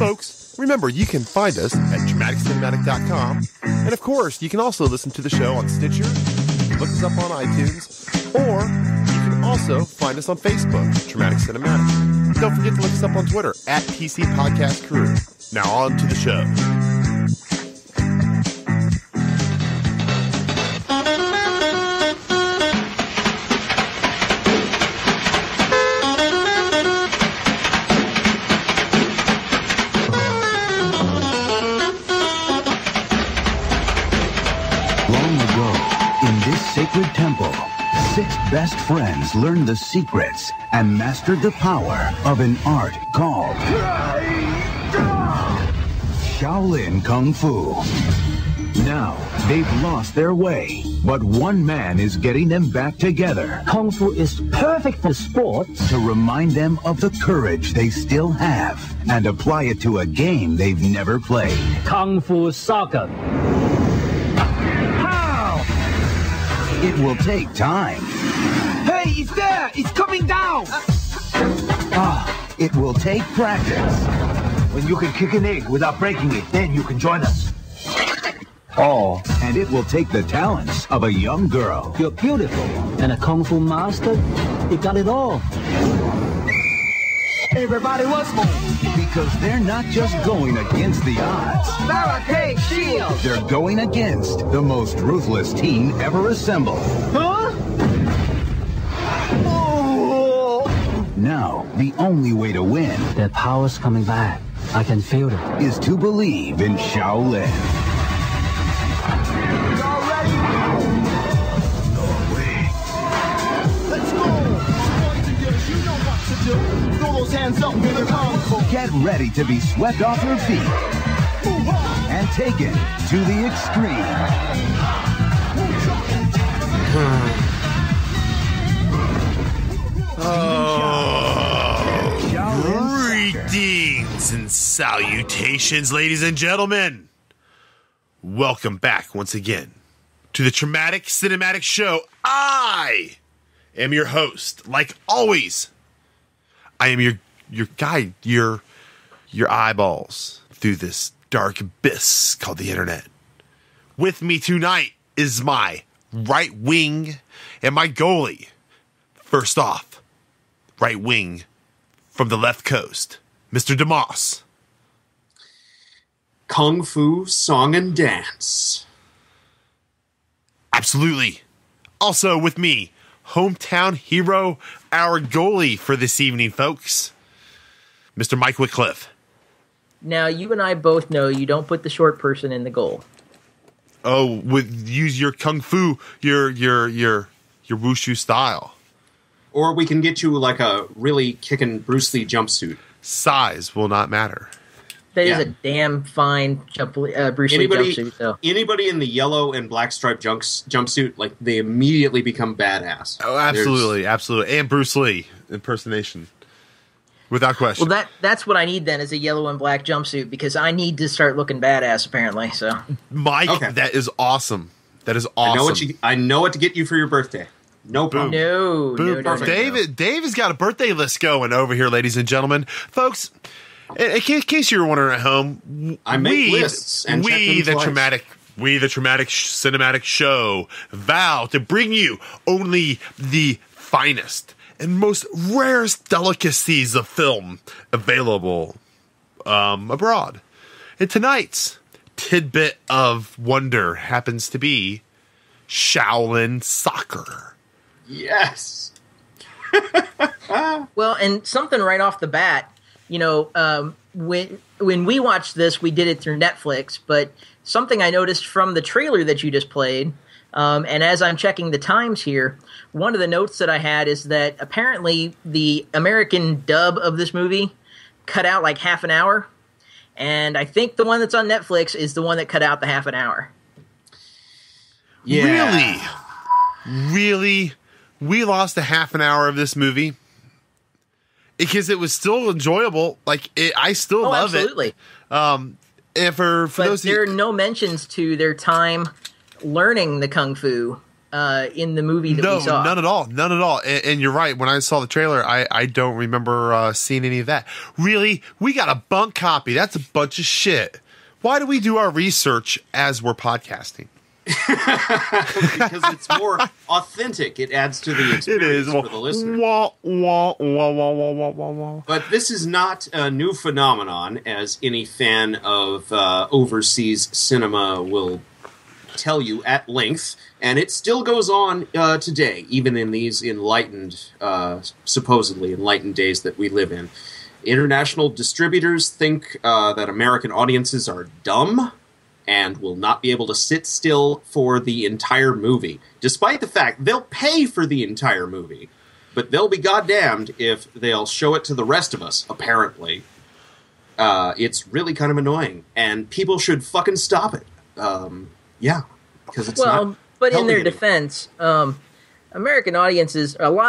Folks, remember you can find us at dramaticcinematic.com, and of course you can also listen to the show on Stitcher, look us up on iTunes, or you can also find us on Facebook, Dramatic Cinematic. Don't forget to look us up on Twitter at TC Podcast Crew. Now on to the show. Sacred temple, 6 best friends learned the secrets and mastered the power of an art called Shaolin Kung Fu. Now, they've lost their way, but one man is getting them back together. Kung Fu is perfect for sports. To remind them of the courage they still have and apply it to a game they've never played. Kung Fu Soccer. It will take time. Hey, it's there! It's coming down! It will take practice. When you can kick an egg without breaking it, then you can join us. And it will take the talents of a young girl. You're beautiful. And a Kung Fu master, you got it all. Everybody wants more. Because they're not just going against the odds. Barricade, shield! They're going against the most ruthless team ever assembled. Huh? Oh. Now, the only way to win Their power's coming back. I can feel it. is to believe in Shaolin. Y'all ready? No way. Let's go! You know what to do. Throw those hands up in the Kung Fu. Get ready to be swept off your feet and taken to the extreme. Greetings and salutations, ladies and gentlemen. Welcome back once again to the Traumatic Cinematic Show. I am your host, like always. I am your guide, your eyeballs through this dark abyss called the internet. With me tonight is my right wing and my goalie. First off, right wing from the left coast, Mr. DeMoss. Kung Fu Song and Dance. Absolutely. Also with me, hometown hero, our goalie for this evening, folks, Mr. Mike Whitcliffe. Now, you and I both know you don't put the short person in the goal. Oh, use your kung fu, your wushu style. Or we can get you like a really kicking Bruce Lee jumpsuit. Size will not matter. That is a damn fine Bruce Lee jumpsuit, though. Anybody in the yellow and black striped jumpsuit, like, they immediately become badass. Oh, absolutely, absolutely. And Bruce Lee impersonation. Without question. Well, that's what I need then, is a yellow and black jumpsuit, because I need to start looking badass, apparently. So, Mike, okay. That is awesome. That is awesome. I know what to get you for your birthday. No problem. No. Dave has got a birthday list going over here, ladies and gentlemen. Folks, in case you were wondering at home, I make lists and check them twice. We, the Traumatic Cinematic Show, vow to bring you only the finest and most rarest delicacies of film available abroad. And tonight's tidbit of wonder happens to be Shaolin Soccer. Yes. Well, and something right off the bat, when we watched this, we did it through Netflix, but something I noticed from the trailer that you just played, and as I'm checking the times here, one of the notes that I had is that apparently the American dub of this movie cut out like half an hour, and I think the one that's on Netflix is the one that cut out the half an hour. Yeah. Really? We lost a half an hour of this movie because it was still enjoyable. I still love absolutely. it. And for those, there are no mentions to their time learning the kung fu in the movie that we saw. None at all. None at all. And you're right. When I saw the trailer, I don't remember seeing any of that. Really? We got a bunk copy. That's a bunch of shit. Why do we do our research as we're podcasting? Because it's more authentic. It adds to the experience for the listener. Wah, wah, wah, wah, wah, wah, wah, wah. But this is not a new phenomenon, as any fan of overseas cinema will tell you at length, and it still goes on today, even in these enlightened, supposedly enlightened days that we live in. International distributors think that American audiences are dumb and will not be able to sit still for the entire movie, despite the fact they'll pay for the entire movie, but they'll be goddamned if they'll show it to the rest of us, apparently. It's really kind of annoying, and people should fucking stop it. Yeah, because it's not. But in their anyone. defense, a lot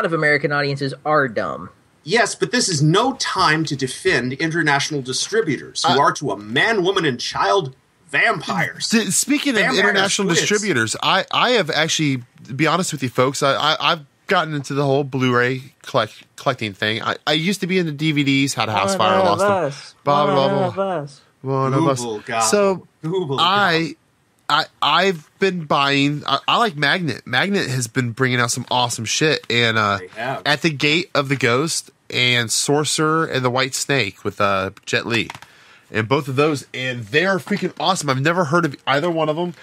of American audiences are dumb. Yes, but this is no time to defend international distributors who are to a man, woman, and child vampires. Speaking of international distributors, I have actually, to be honest with you folks, I've gotten into the whole Blu-ray collecting thing. I used to be into DVDs, had a house fire, lost them. Blah, blah, blah. One of us. So I've been buying. I like Magnet. Magnet has been bringing out some awesome shit. And At the Gate of the Ghost and Sorcerer and the White Snake with Jet Li, and both of those, and they're freaking awesome. I've never heard of either one of them.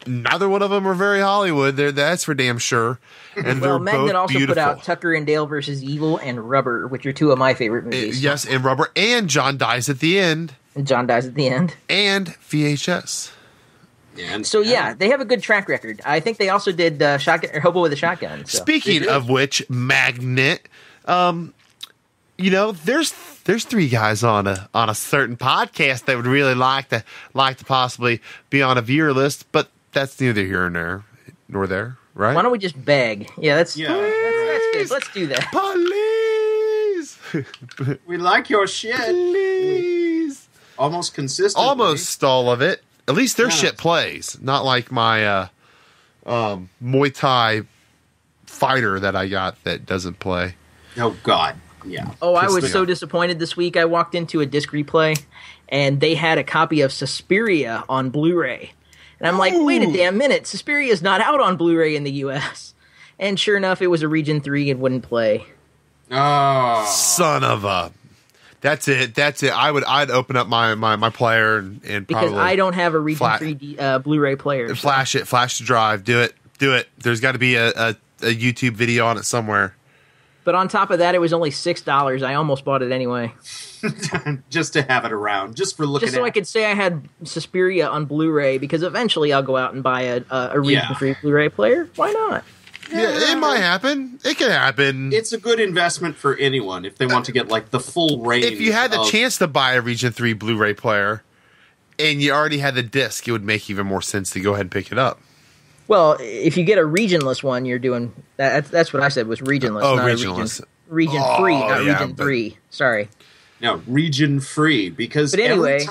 Neither one of them are very Hollywood. That's for damn sure. And they're Magnet both also beautiful. put out Tucker and Dale versus Evil and Rubber, which are two of my favorite movies. Yes, and Rubber, and John Dies at the End, And John Dies at the End, and VHS. So they have a good track record. I think they also did Hobo with a Shotgun. So. Speaking of which, Magnet, there's three guys on a certain podcast that would really like to possibly be on a viewer list, but that's neither here nor there, right? Why don't we just beg? That's good. Let's do that. Please, we like your shit. Please, almost consistent. Almost all of it. At least their shit plays, not like my Muay Thai fighter that I got that doesn't play. Oh God. Yeah. Oh, I was so disappointed this week. I walked into a disc replay, and they had a copy of Suspiria on Blu-ray. And I'm like, wait a damn minute. Suspiria is not out on Blu-ray in the U.S. And sure enough, it was a Region 3 and wouldn't play. Oh. Son of a... That's it. I'd open up my player and because probably... I don't have a Region 3 Blu-ray player. Flash the drive. Do it. There's got to be a YouTube video on it somewhere. But on top of that, it was only $6. I almost bought it anyway. Just to have it around, just for looking at it. Just so I could say I had Suspiria on Blu-ray, because eventually I'll go out and buy a Region 3 Blu-ray player. Why not? Yeah, it might happen. It can happen. It's a good investment for anyone if they want to get like the full range. If you had the chance to buy a Region 3 Blu-ray player and you already had the disc, it would make even more sense to go ahead and pick it up. Well, if you get a regionless one, you're doing that's what I said was regionless. Oh, not regionless. Region free, not Region 3. Sorry. No, region free, because anyway,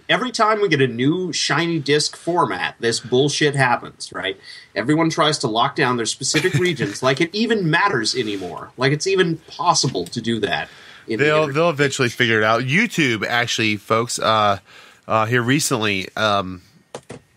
every time we get a new shiny disc format, this bullshit happens, right? Everyone tries to lock down their specific regions, like it even matters anymore, like it's even possible to do that. They'll eventually figure it out. YouTube, actually, folks, here recently,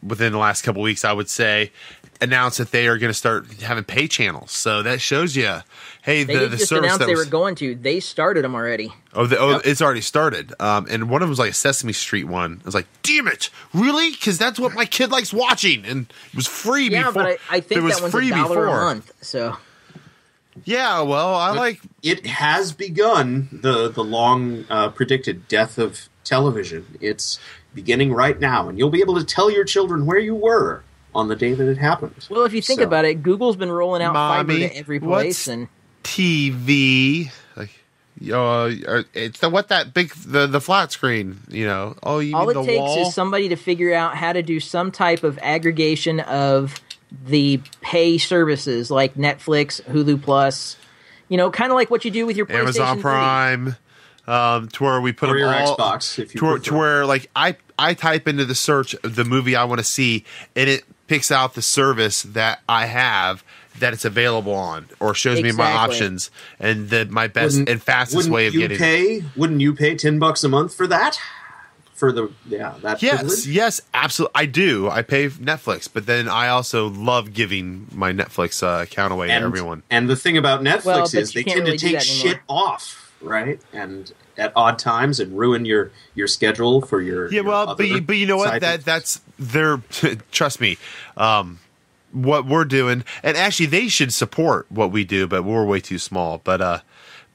within the last couple weeks, I would say, announced that they are going to start having pay channels. So that shows you, hey, they the just service announced that they was, were going to. They started them already. It's already started. And one of them was like a Sesame Street one. I was like, damn it, really? Because that's what my kid likes watching, and it was free before. Yeah, but I think that one's $1 a month. So. Yeah, well, it has begun the long predicted death of television. It's beginning right now, and you'll be able to tell your children where you were on the day that it happened. Well, if you think about it, Google's been rolling out fiber to every place, and TV, it's the flat screen, Oh, you all mean it the takes wall? is somebody to figure out how to do some type of aggregation of the pay services like Netflix, Hulu Plus, kind of like what you do with your PlayStation Amazon 3. Prime. To where we put or them your all, Xbox, if you to prefer. where like I type into the search of the movie I want to see, and it picks out the service that I have that it's available on, or shows me my Exactly. options and my best and fastest way of getting it. Wouldn't you pay $10 a month for that? For that privilege? Yes, absolutely. I do. I pay Netflix, but then I also love giving my Netflix account away to everyone. And the thing about Netflix Well, but is you they can't tend really to do take that shit anymore. off, right? And at odd times and ruin your schedule for your But you know what? That's their. Trust me. What we're doing, and actually they should support what we do, but we're way too small. But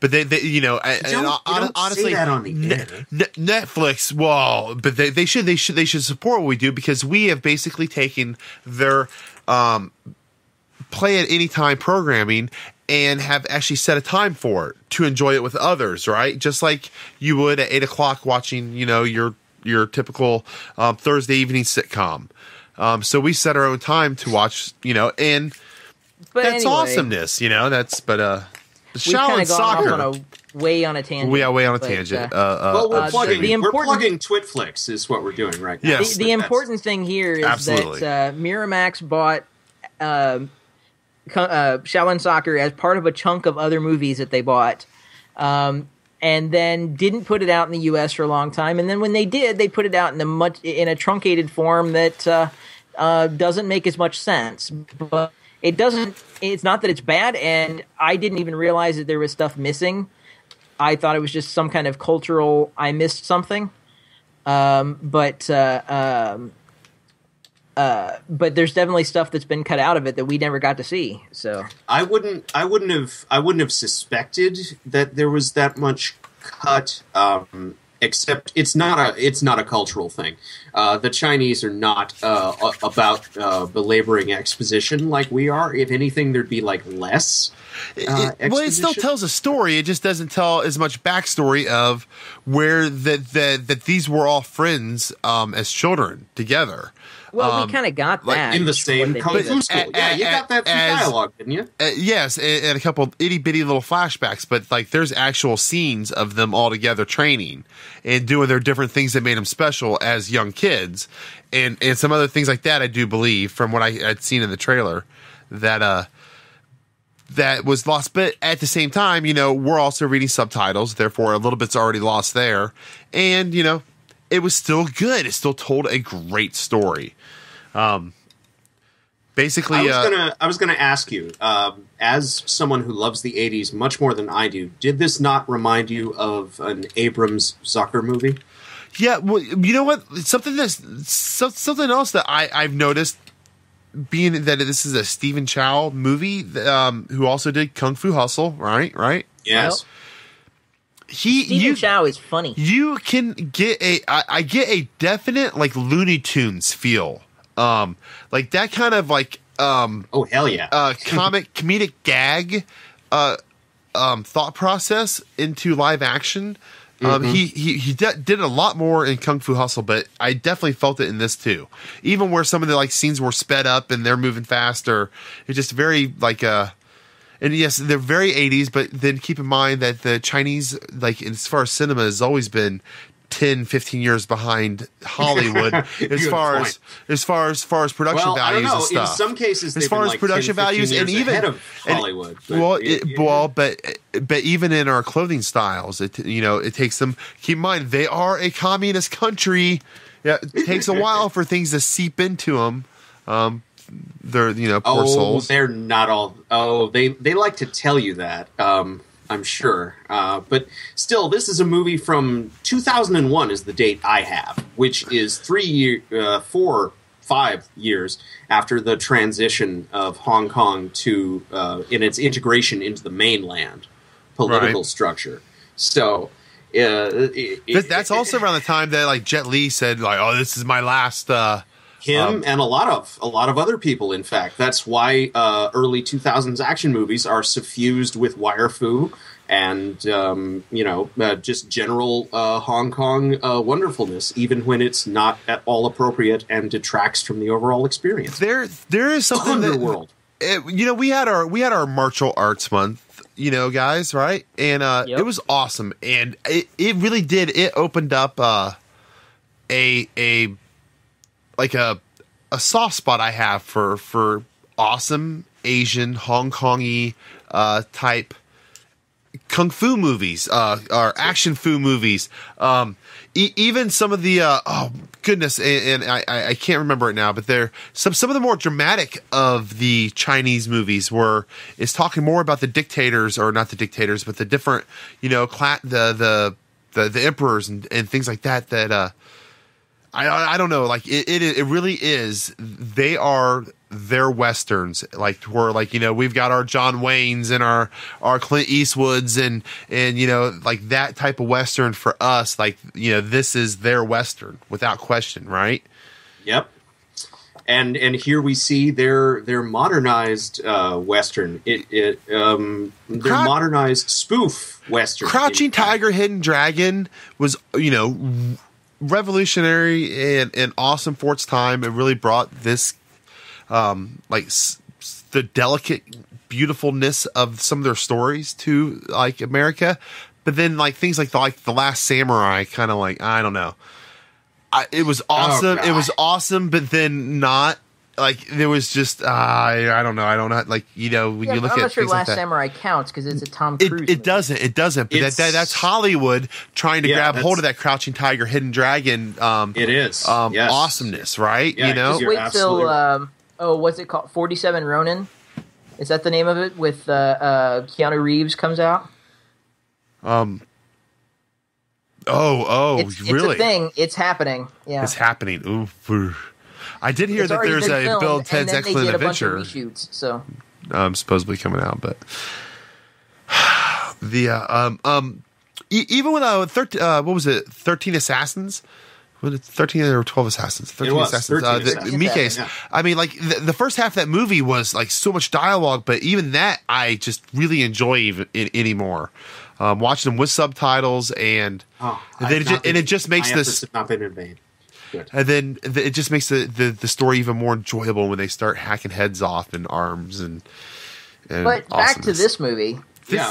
they you know, honestly, say that on the air. Netflix. Well, but they should support what we do, because we have basically taken their play at any time programming and have actually set a time for it to enjoy it with others, right? Just like you would at 8:00 watching, you know, your typical Thursday evening sitcom. So we set our own time to watch, you know, and But that's anyway, awesomeness, you know. That's we've Shaolin kind of gone Soccer. off on a way on a tangent. We are way on a but, tangent. Well, we're plugging. the We're important- plugging Twitflix is what we're doing right now. Yes. The important thing here is Absolutely. that Miramax bought Shaolin Soccer as part of a chunk of other movies that they bought, and then didn't put it out in the U.S. for a long time. And then when they did, they put it out in a truncated form that doesn't make as much sense. But it doesn't. It's not that it's bad, and I didn't even realize that there was stuff missing. I thought it was just some kind of cultural. I missed something. But there's definitely stuff that's been cut out of it that we never got to see. So I wouldn't have suspected that there was that much cut. Except it's not a cultural thing. The Chinese are not about belaboring exposition like we are. If anything, there'd be like less. Well, it still tells a story. It just doesn't tell as much backstory of where that these were all friends as children together. well, we kind of got like that in the what same they kung did. fu school. Yeah, you got that through dialogue, didn't you? Yes, and a couple itty bitty little flashbacks, but like there's actual scenes of them all together training and doing their different things that made them special as young kids, and some other things like that. I do believe from what I'd seen in the trailer that was lost. But at the same time, you know, we're also reading subtitles, therefore a little bit's already lost there, and you know, it was still good. It still told a great story. Basically, I was gonna ask you, as someone who loves the '80s much more than I do, did this not remind you of an Abrams Zucker movie? yeah, well, you know what? Something else that I've noticed, being that this is a Stephen Chow movie, who also did Kung Fu Hustle, right? Yes. Stephen Chow is funny. You can get I get a definite like Looney Tunes feel, like that kind of like Oh hell yeah! comedic gag thought process into live action. He did a lot more in Kung Fu Hustle, but I definitely felt it in this too. Even where some of the like scenes were sped up and they're moving faster, it's just very like and yes, they're very 80s, but then keep in mind that the Chinese, like as far as cinema, has always been 10, 15 years behind Hollywood as far as production Well, I don't values know. and stuff. In some cases, as they've far been as like production 10, 15 values, years and even ahead of Hollywood. But even in our clothing styles, it takes them. Keep in mind, they are a communist country. Yeah, it takes a while for things to seep into them. They're poor souls. They're not all. Oh, they like to tell you that. I'm sure, but still, this is a movie from 2001 is the date I have, which is 5 years after the transition of Hong Kong to in its integration into the mainland political structure. So that's also around the time that like Jet Li said, like, "Oh, this is my last." Him and a lot of other people. In fact, that's why early 2000s action movies are suffused with wire fu and just general Hong Kong wonderfulness, even when it's not at all appropriate and detracts from the overall experience. There is something Underworld. We had our martial arts month, guys, right? And Yep. It was awesome, and it really did. It opened up a soft spot I have for awesome Asian, Hong Kongy type kung fu movies, or action fu movies. Even some of the oh goodness, and I can't remember it now, but there some of the more dramatic of the Chinese movies is talking more about the dictators, or not the dictators, but the different, the emperors and things like that. That I don't know, like it really is. They are their westerns, like we're like, we've got our John Waynes and our Clint Eastwoods and like that type of western for us. Like, this is their western without question, right? Yep. And here we see their modernized western. Their modernized spoof western. Crouching Tiger, Hidden Dragon was revolutionary and awesome for its time. It really brought this the delicate beautifulness of some of their stories to like America. But then like things like The Last Samurai, kind of like, I don't know. It was awesome. It was awesome, but then not. Like, there was just, I don't know. I don't know. Like, when you look at I'm not sure things like Last that. Samurai counts because it's a Tom Cruise movie. It doesn't. But that's Hollywood trying to grab hold of that Crouching Tiger, Hidden Dragon. It is. Yes. Awesomeness, right? Yeah, Wait till, what's it called? 47 Ronin? Is that the name of it? With Keanu Reeves comes out? It's It's really? a thing. It's happening. Yeah. It's happening. Ooh. I did hear It's that already there's been a filmed, Bill and Ted's and then Excellent they did a bunch of Adventure reshoots, so supposedly coming out, but the even with what was it, 13 Assassins? Was it 13 or 12 Assassins? 13 It was Assassins. 13 Assassins. Mike's. Yeah. I mean, like the first half of that movie was like so much dialogue, but even that I just really enjoy anymore. Watching them with subtitles and it just makes this have not been in vain. Good. And then it just makes the story even more enjoyable when they start hacking heads off and arms and But back to this movie.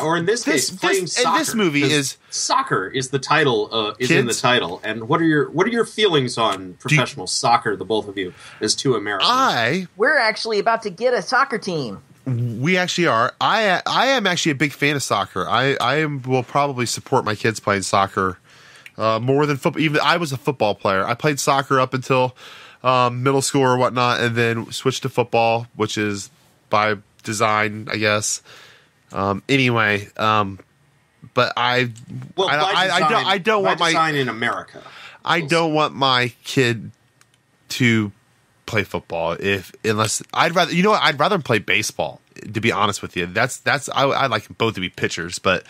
Or in this case, playing soccer. And this movie is soccer is the title. Is kids? In the title. And what are your feelings on professional soccer? The both of you, as two Americans. We're actually about to get a soccer team. We actually are. I am actually a big fan of soccer. I will probably support my kids playing soccer. More than football. Even I was a football player. I played soccer up until middle school or whatnot, and then switched to football, which is by design, I guess. Anyway, but I don't want my design in America. I don't want my kid to play football unless I'd rather them play baseball. To be honest with you, I'd like both to be pitchers, but.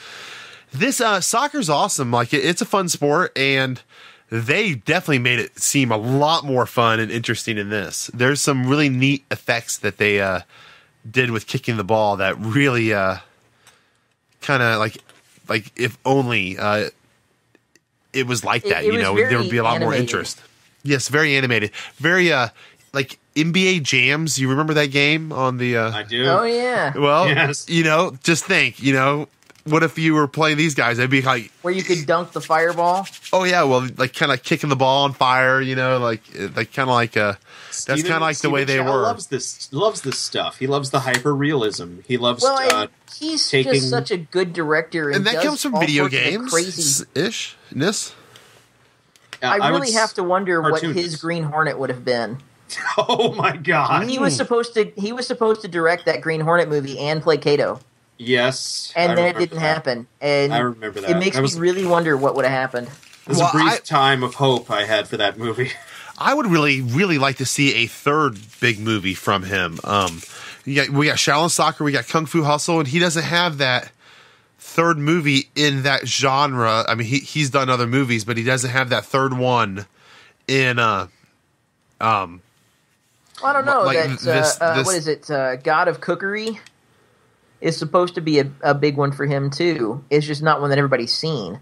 This soccer's awesome. Like it's a fun sport, and they definitely made it seem a lot more fun and interesting in this. There's some really neat effects that they did with kicking the ball that really kind of like if only it was like that. There would be a lot more interest. Yes, very animated, very like NBA Jams. You remember that game on the? I do. Oh yeah. Well, yes. Just think, what if you were playing these guys? It'd be like where you could dunk the fireball. Oh yeah, well, like kind of kicking the ball on fire, like kind of like that's kind of like the way they Chow were. Loves this stuff. He loves the hyper realism. He loves. He's taking, just such a good director, and that does comes from all video sorts of games, ishness. I really have to wonder what cartoonist. his Green Hornet would have been. Oh my god! He was supposed to direct that Green Hornet movie and play Kato. Yes, and then it didn't happen. And I remember that. It makes me really wonder what would have happened. There's a brief time of hope I had for that movie. I would really, really like to see a third big movie from him. We got Shaolin Soccer, we got Kung Fu Hustle, and he doesn't have that third movie in that genre. I mean, he's done other movies, but he doesn't have that third one in. I don't know. Like what is it? God of Cookery is supposed to be a big one for him too. It's just not one that everybody's seen.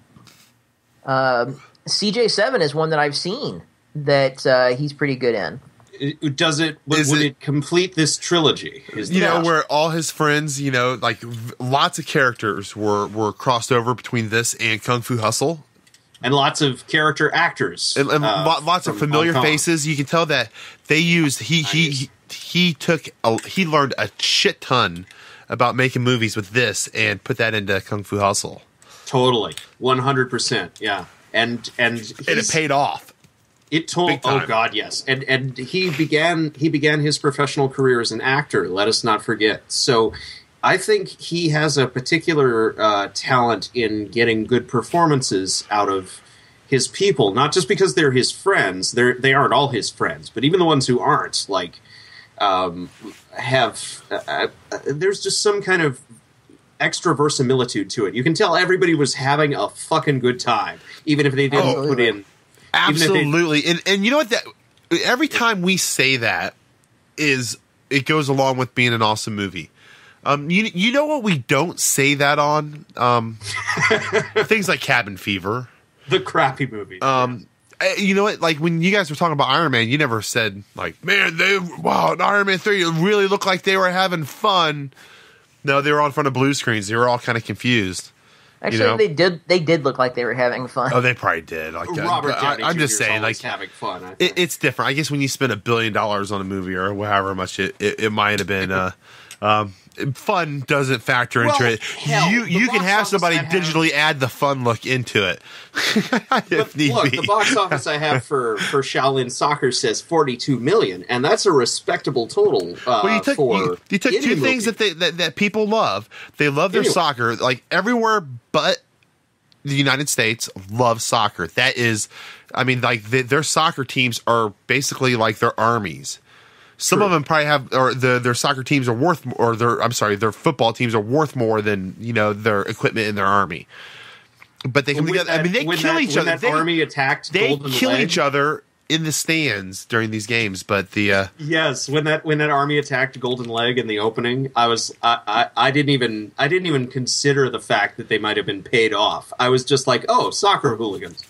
CJ7 is one that I've seen that he's pretty good in. Would it complete this trilogy? Where all his friends, like lots of characters were crossed over between this and Kung Fu Hustle. And lots of character actors. And lots of familiar faces. You can tell that they used, he he learned a shit ton about making movies with this and put that into Kung Fu Hustle. Totally, 100%. Yeah, and it paid off. Oh God, yes. And he began his professional career as an actor. Let us not forget. So I think he has a particular talent in getting good performances out of his people. Not just because they're his friends. They aren't all his friends, but even the ones who aren't, like, there's just some kind of extra verisimilitude to it. You can tell everybody was having a fucking good time, even if they didn't put in. Absolutely. And you know what? That every time we say that it goes along with being an awesome movie. You know what we don't say that on? Things like Cabin Fever. The crappy movie. You know what? Like when you guys were talking about Iron Man, you never said like, man, in Iron Man 3 really looked like they were having fun. No, they were on front of blue screens. They were all kind of confused. Actually, they did look like they were having fun. Oh, they probably did. Like, Robert Downey I'm just Jr. saying, like, having fun. It's different. I guess when you spend $1 billion on a movie or however much it might have been, fun doesn't factor into it. Hell, you can have somebody digitally add the fun look into it. The box office I have for Shaolin Soccer says 42 million, and that's a respectable total. You took two things that people love. They love their soccer, like everywhere but the United States loves soccer. That is, I mean, like their soccer teams are basically like their armies. Some of them probably have, or their soccer teams are worth, or their football teams are worth more than their equipment in their army. But they come together. I mean, they kill each other. Army attacked. They kill each other in the stands during these games. But yes, when that army attacked Golden Leg in the opening, I didn't even consider the fact that they might have been paid off. I was just like, oh, soccer hooligans.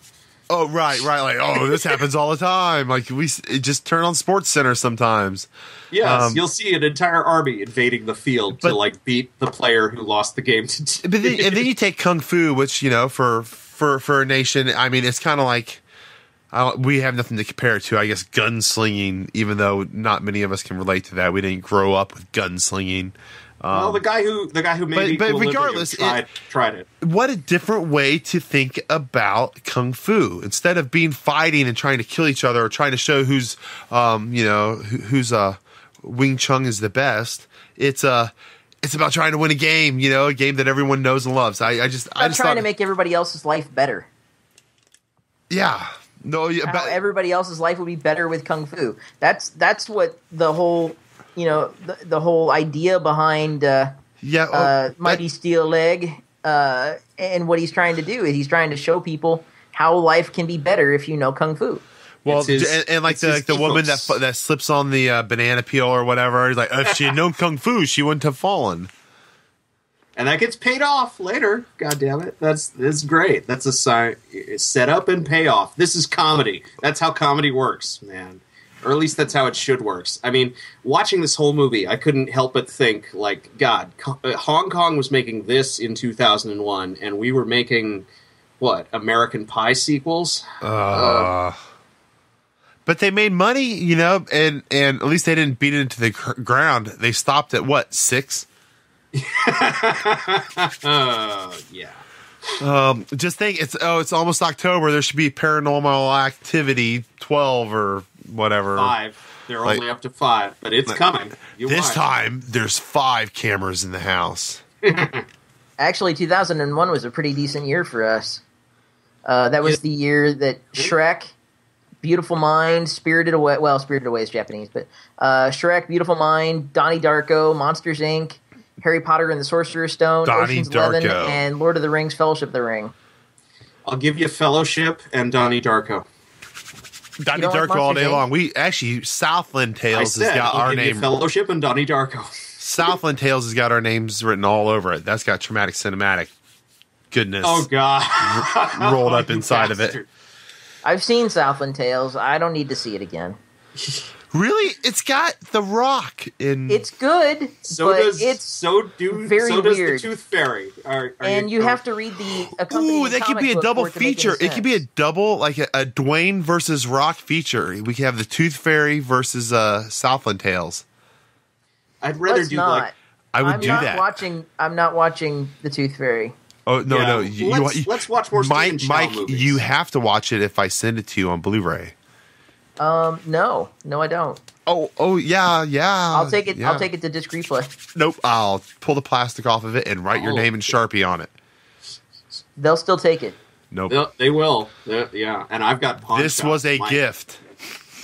Oh, right. Like, oh, this happens all the time. Like, just turn on Sports Center sometimes. Yes, you'll see an entire army invading the field to beat the player who lost the game. And then you take Kung Fu, which for a nation, I mean, it's kind of like we have nothing to compare it to. I guess gunslinging, even though not many of us can relate to that. We didn't grow up with gunslinging. Well, the guy who made but regardless, tried it. What a different way to think about Kung Fu. Instead of being fighting and trying to kill each other or trying to show who's Wing Chun is the best. It's about trying to win a game. A game that everyone knows and loves. I just trying to make everybody else's life better. Yeah. No. How everybody else's life would be better with Kung Fu. That's what the whole. The whole idea behind Mighty Steel Leg and what he's trying to do is he's trying to show people how life can be better if you know Kung Fu. Well, and like the woman that slips on the banana peel or whatever, he's like, if she had known Kung Fu, she wouldn't have fallen. And that gets paid off later. God damn it. That's great. That's a sign. Set up and pay off. This is comedy. That's how comedy works, man. Or at least that's how it should work. I mean, watching this whole movie, I couldn't help but think, like, God, Hong Kong was making this in 2001, and we were making, American Pie sequels? But they made money, and at least they didn't beat it into the ground. They stopped at, 6? Yeah. Just think, it's almost October. There should be Paranormal Activity 12 or whatever. 5. They're only up to 5, but it's coming. This time, there's 5 cameras in the house. Actually, 2001 was a pretty decent year for us. That was the year that Shrek, Beautiful Mind, Spirited Away is Japanese, but Shrek, Beautiful Mind, Donnie Darko, Monsters, Inc., Harry Potter and the Sorcerer's Stone, Ocean's 11, and Lord of the Rings, Fellowship of the Ring. I'll give you Fellowship and Donnie Darko. Donnie Darko all day long. We actually, Southland Tales has got our name. Fellowship and Donnie Darko. Southland Tales has got our names written all over it. That's got traumatic cinematic goodness. Oh God, rolled up inside of it. I've seen Southland Tales. I don't need to see it again. Really? It's got The Rock in. It's good. So does weird. the Tooth Fairy. You have to read the accompanying. Ooh, that could be a double feature. It could be a double, like a Dwayne versus Rock feature. We could have the Tooth Fairy versus Southland Tales. I'd rather Let's do not. like. I would I'm do not that. I'm not watching The Tooth Fairy. Oh no, Yeah. no! Let's watch more Stephen Chow Mike, movies. you have to watch it if I send it to you on Blu-ray. No, I don't. Oh, yeah. I'll take it. Yeah. I'll take it to disc replay. Nope, I'll pull the plastic off of it and write your Oh. name in Sharpie on it. They'll still take it. Nope. They will. Yeah, and I've got pawn This shops. was a Mike, gift.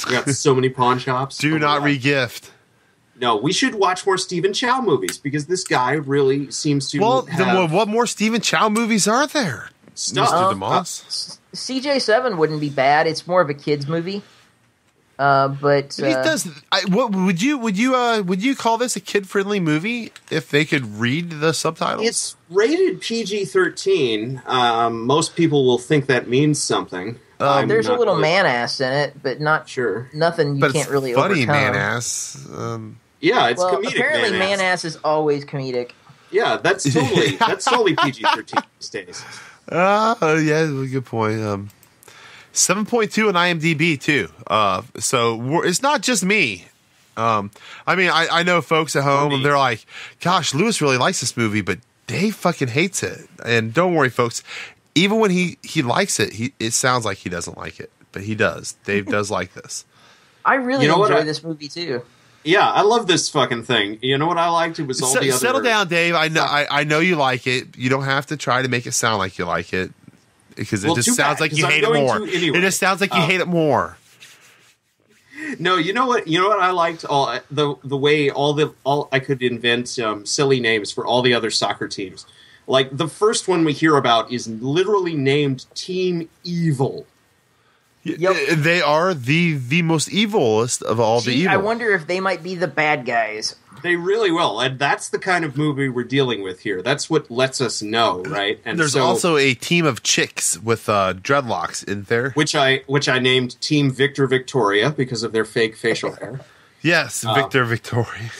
We got so many pawn shops. Do Oh, not God. re-gift. No, we should watch more Stephen Chow movies because this guy really seems to Well, have what more Stephen Chow movies are there? stuff. Mr. DeMoss. CJ7 wouldn't be bad. It's more of a kids movie. But He does. What would you call this a kid-friendly movie if they could read the subtitles? It's rated PG-13. Most people will think that means something. I'm there's a not little really man ass in it, but not sure. nothing you but can't it's really funny, overcome. man ass. Yeah, it's Well, comedic. apparently, man man ass. ass is always comedic. Yeah, that's totally PG-13 these days. Yeah, good point. 7.2 on IMDb too. So it's not just me. I mean, I know folks at home and they're like, "Gosh, Lewis really likes this movie, but Dave fucking hates it." And don't worry, folks. Even when he likes it, it sounds like he doesn't like it, but he does. Dave does like this. I really You know what enjoy I- this movie too. Yeah, I love this fucking thing. You know what I liked? It was all the other... Settle down, Dave. I know you like it. You don't have to try to make it sound like you like it, because it Well, just too sounds bad, like you 'cause I'm hate it going more. to anyway. It just sounds like you hate it more. No, you know what? You know what I liked? The way all I could invent silly names for all the other soccer teams. Like the first one we hear about is literally named Team Evil. Yep. They are the most evilest of all the Gee, evil. I wonder if they might be the bad guys. They really will, and that's the kind of movie we're dealing with here. That's what lets us know, right? And There's so, also a team of chicks with dreadlocks in there. which I named Team Victor Victoria because of their fake facial hair. Yes, Victor Victoria.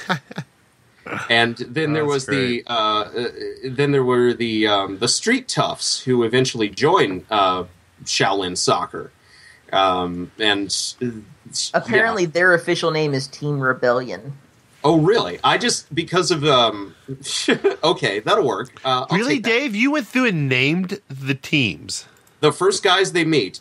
And then there was great. then there were the street toughs who eventually joined Shaolin Soccer, and Apparently, yeah. their official name is Team Rebellion. Oh really? I just because of okay, that'll work. I'll Really, take that. Dave? You went through and named the teams. The first guys they meet,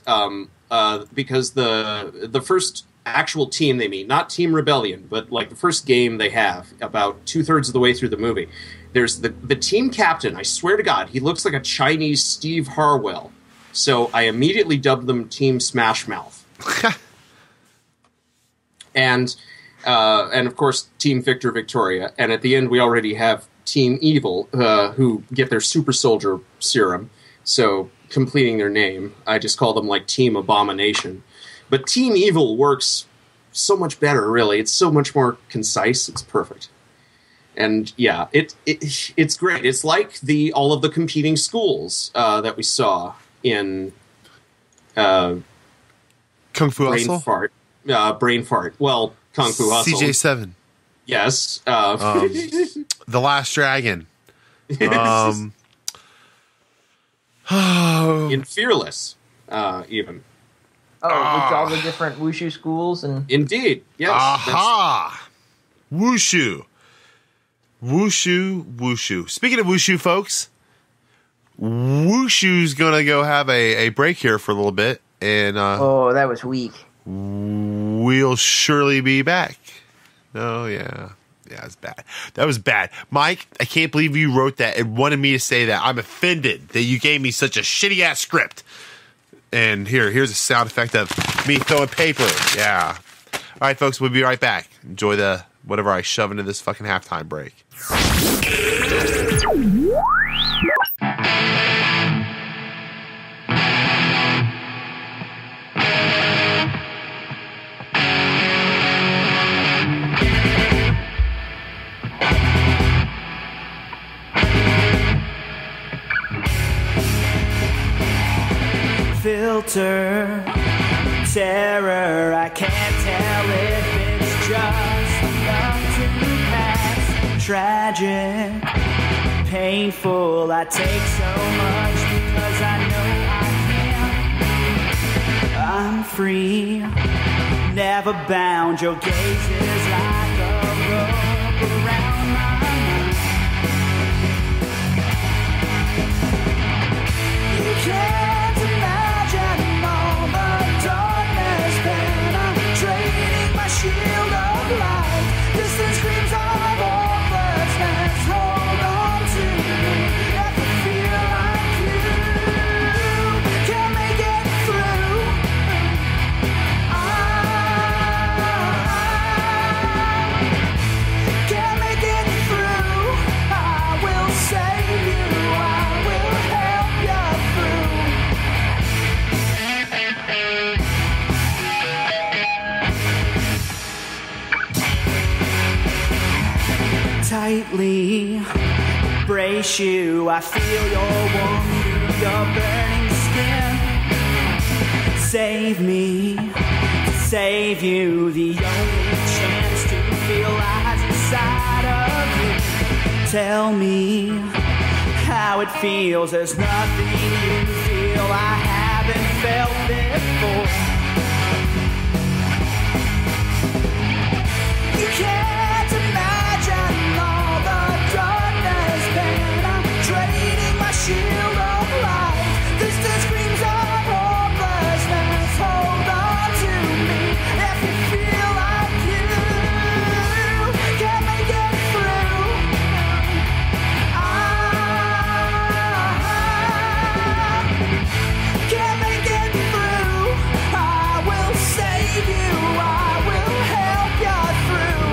because the first actual team they meet, not Team Rebellion, but like the first game they have, about 2/3 of the way through the movie, there's the team captain. I swear to God, he looks like a Chinese Steve Harwell. So I immediately dubbed them Team Smash Mouth. And of course, Team Victor Victoria. And at the end, we already have Team Evil, who get their super soldier serum. So completing their name, I just call them like Team Abomination. But Team Evil works so much better, really. It's so much more concise. It's perfect. And yeah, it's great. It's like all of the competing schools that we saw in Kung Fu Brain Hustle? Fart. Brain Fart. Well, Kung Fu Hustle. CJ7. Yes. The Last Dragon. In Fearless, even. Oh, with all the different wushu schools and Indeed. Yes. Aha! Wushu. Wushu. Speaking of Wushu, folks, Wushu's gonna go have a break here for a little bit, and oh, that was weak. we'll surely be back. Oh, yeah. Yeah, it's bad. That was bad. Mike, I can't believe you wrote that and wanted me to say that. I'm offended that you gave me such a shitty-ass script. And here's a sound effect of me throwing paper. Yeah. All right, folks, we'll be right back. Enjoy the whatever I shove into this fucking halftime break. Filter terror, I can't tell if it's just enough to pass. Tragic, painful, I take so much because I know I can. I'm free, never bound, your gaze is like a rope. around my mind. You can't imagine all the darkness penetrating my shield of light. Distant screams of hopelessness hold on to me. If you feel like you can't make it through, I can't make it through. I will save you. I will help you through. Tightly embrace you. I feel your warmth through your burning skin. Save me, to save you. The only chance to feel lies inside of you. Tell me how it feels. There's nothing you feel I haven't felt before. You can't imagine all the darkness penetrating my shield of light. Distant screams of hopelessness hold on to me. If you feel like you can't make it through, I can't make it through. I will save you. I will help you through.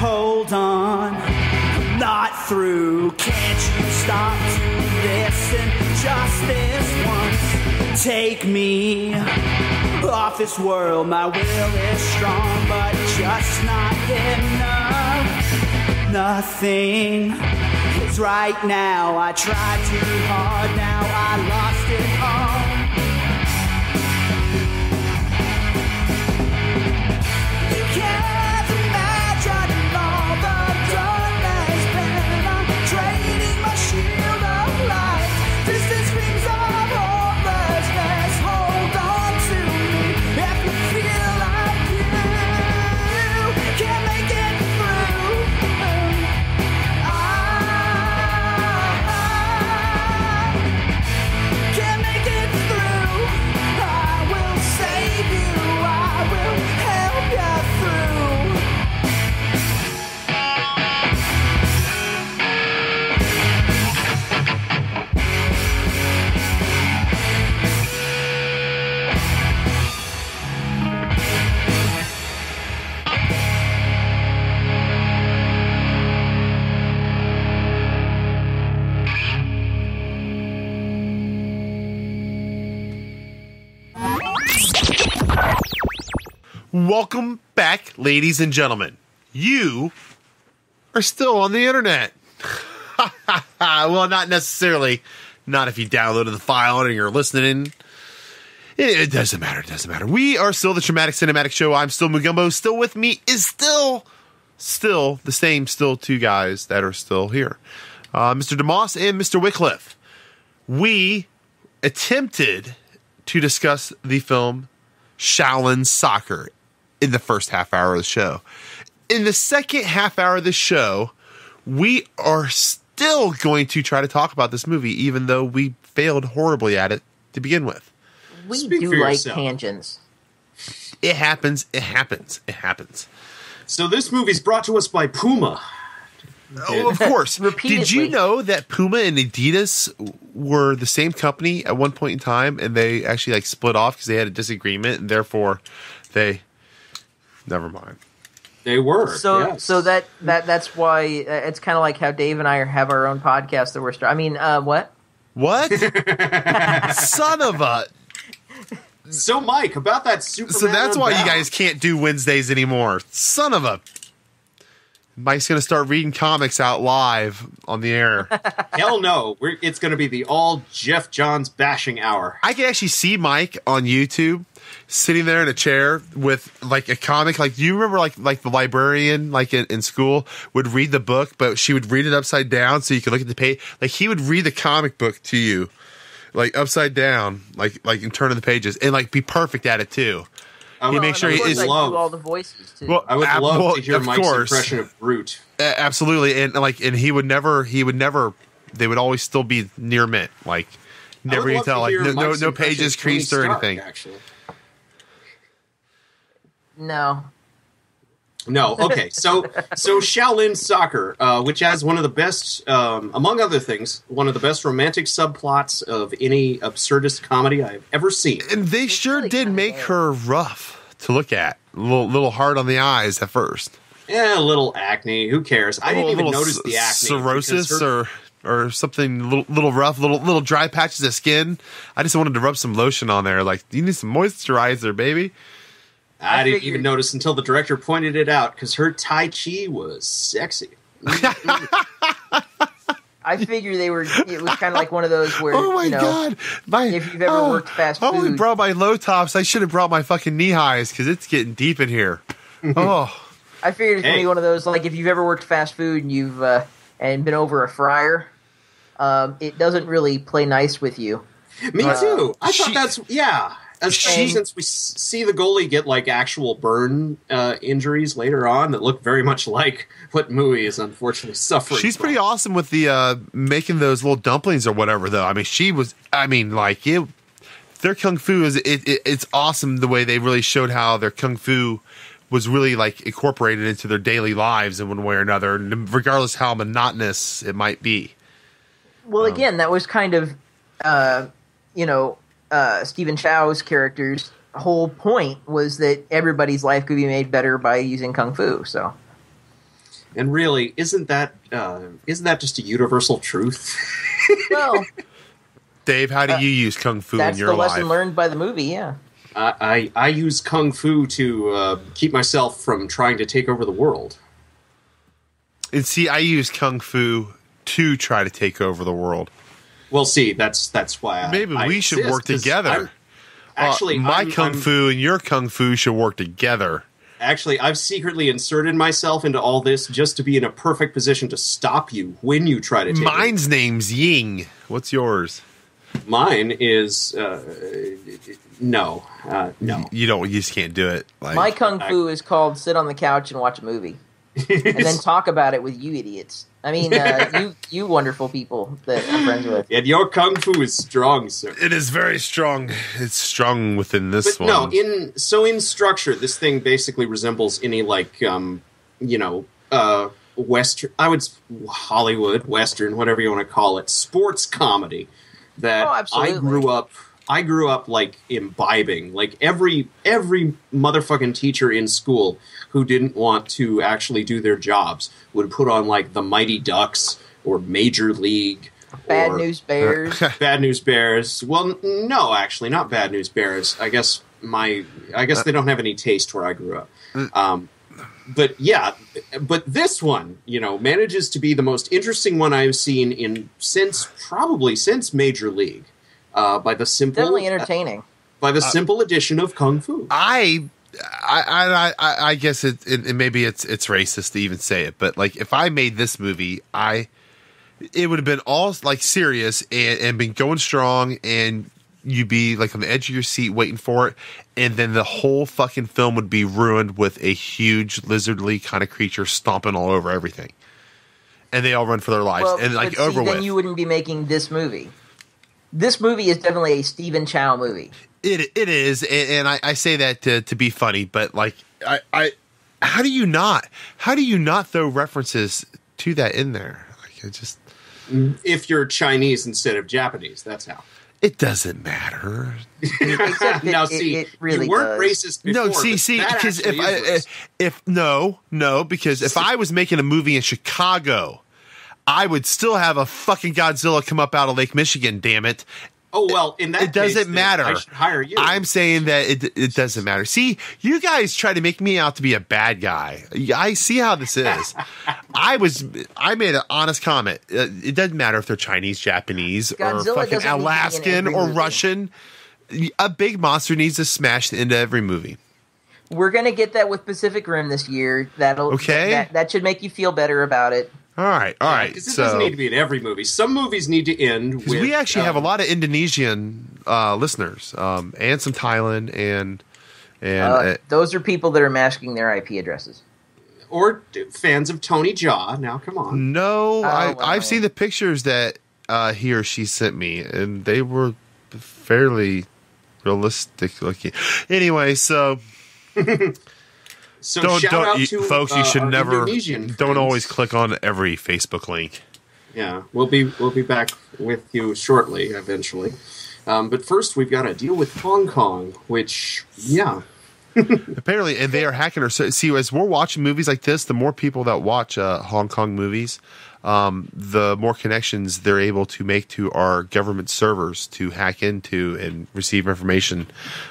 Hold on, I'm not through. Can't you stop to listen just this once? Take me off this world. My will is strong, but just not enough. Nothing is right now. I tried too hard, now I lost it all. You can't imagine all the darkness penetrating my shield of light. Distant screams of hopelessness hold on to me. If you feel like you can't make it through, I can't make it through. I will save you. I will help you through. Welcome back, ladies and gentlemen. You are still on the internet. Well, not necessarily. Not if you downloaded the file and you're listening. It doesn't matter. It doesn't matter. We are still the Traumatic Cinematic Show. I'm still Mugumbo. Still with me is still the same. Still two guys that are still here. Mr. DeMoss and Mr. Wycliffe. We attempted to discuss the film Shaolin Soccer in the first half hour of the show. In the second half hour of the show, we are still going to try to talk about this movie, even though we failed horribly at it to begin with. We Speak do for like yourself. tangents. It happens. It happens. It happens. So this movie's brought to us by Puma. Oh, of course. Did Repeatedly. you know that Puma and Adidas were the same company at one point in time, and they actually like split off because they had a disagreement, and therefore they. Never mind. They were. So yes. so that's why it's kind of like how Dave and I have our own podcast that we're starting. I mean, what? What? Son of a. So, Mike, about that Superman. So that's why you Unbound. guys can't do Wednesdays anymore. Son of a. Mike's going to start reading comics out live on the air. Hell no. It's going to be the all Jeff Johns bashing hour. I can actually see Mike on YouTube sitting there in a chair with like a comic. Like, do you remember like the librarian like in school would read the book, but she would read it upside down so you could look at the page. Like he would read the comic book to you, like upside down, like and turning the pages, and like be perfect at it too. I would, make sure of he course is I do love. all the voices too. Well, I would love well, to hear of Mike's course. impression of Groot. Absolutely, and he would never. They would always still be near mint. Like I never would you love tell to like hear no Mike's impression pages of Tony creased or Stark, anything. Actually. No. No, okay. So Shaolin Soccer, which has one of the best, among other things, one of the best romantic subplots of any absurdist comedy I've ever seen. And they sure really did kinda make bad. her rough to look at. A little hard on the eyes at first. Yeah, a little acne. Who cares? I didn't even Little notice the acne. cirrhosis because or something little rough, little dry patches of skin. I just wanted to rub some lotion on there. Like, you need some moisturizer, baby. I didn't figured- even notice until the director pointed it out because her Tai Chi was sexy. I figure it was kind of like one of those where, Oh my you know, god! if you've ever worked fast I only food- brought my low tops. I should have brought my fucking knee highs because it's getting deep in here. Oh, I figured it's going to Hey. be one of those, like if you've ever worked fast food and you've and been over a fryer, it doesn't really play nice with you. Me too. I thought she- that's yeah. Especially since we see the goalie get like actual burn injuries later on that look very much like what Mui is unfortunately suffering. she's from. pretty awesome with the making those little dumplings or whatever. Though I mean, she was. I mean, like it. Their kung fu it's awesome the way they really showed how their kung fu was really like incorporated into their daily lives in one way or another, regardless how monotonous it might be. Well, again, that was kind of, Stephen Chow's character's whole point was that everybody's life could be made better by using kung fu. So, And really, isn't that just a universal truth? well, Dave, how do you use kung fu in that's your the life? lesson learned by the movie. Yeah. I use kung fu to keep myself from trying to take over the world. And see, I use kung fu to try to take over the world. Well, see, that's why Maybe I we should insist, work 'cause together. My kung fu and your kung fu should work together. Actually, I've secretly inserted myself into all this just to be in a perfect position to stop you when you try to take Mine's name's Ying. What's yours? it. Mine is no. You just can't do it. Like, My kung fu is called sit on the couch and watch a movie, and then talk about it with you idiots. I mean, you wonderful people that I'm friends with. And your kung fu is strong, sir. it is very strong. It's strong within this But one. no, in structure, this thing basically resembles any Western. Hollywood Western, whatever you want to call it, sports comedy that Oh, absolutely. I grew up like imbibing. Like every motherfucking teacher in school who didn't want to actually do their jobs would put on like the Mighty Ducks or Major League. Bad or News Bears. Bad News Bears. Well, no, actually, not Bad News Bears. I guess they don't have any taste where I grew up. But yeah, but this one, manages to be the most interesting one I've seen since Major League. By the simple, Definitely entertaining. by the simple addition of kung fu. I guess it maybe it's racist to even say it, but like if I made this movie, it would have been all like serious and been going strong, and you'd be like on the edge of your seat waiting for it, and then the whole fucking film would be ruined with a huge lizardly kind of creature stomping all over everything, and they all run for their lives and like but over then with. you wouldn't be making this movie. This movie is definitely a Stephen Chow movie. It is, and I say that to be funny, but like I how do you not throw references to that in there. Like, it just... If you're Chinese instead of Japanese, that's how. It doesn't matter. Except Now, it, see, it really you weren't does. racist before. No, but see, that because because if I was making a movie in Chicago, I would still have a fucking Godzilla come up out of Lake Michigan, damn it. Oh, well, in that It doesn't case, then matter. I should hire you. I'm saying that it doesn't matter. See, you guys try to make me out to be a bad guy. I see how this is. I made an honest comment. It doesn't matter if they're Chinese, Japanese, Godzilla or fucking doesn't need to be in Alaskan every or movie. Russian. A big monster needs to smash into every movie. We're gonna get that with Pacific Rim this year. Okay. That should make you feel better about it. All right. Because it doesn't need to be in every movie. Some movies need to end with... we actually have a lot of Indonesian listeners, and some Thailand, and Those are people that are masking their IP addresses. Or fans of Tony Jaa. Now, come on. no, well, I've seen the pictures that he or she sent me, and they were fairly realistic looking. Anyway, so So shout out to folks. You should our never Indonesian don't friends. always click on every Facebook link. Yeah, we'll be back with you shortly, eventually. But first, we've got to deal with Hong Kong, which, yeah. Apparently, and they are hacking her. So, see, as we're watching movies like this, the more people that watch Hong Kong movies, the more connections they're able to make to our government servers to hack into and receive information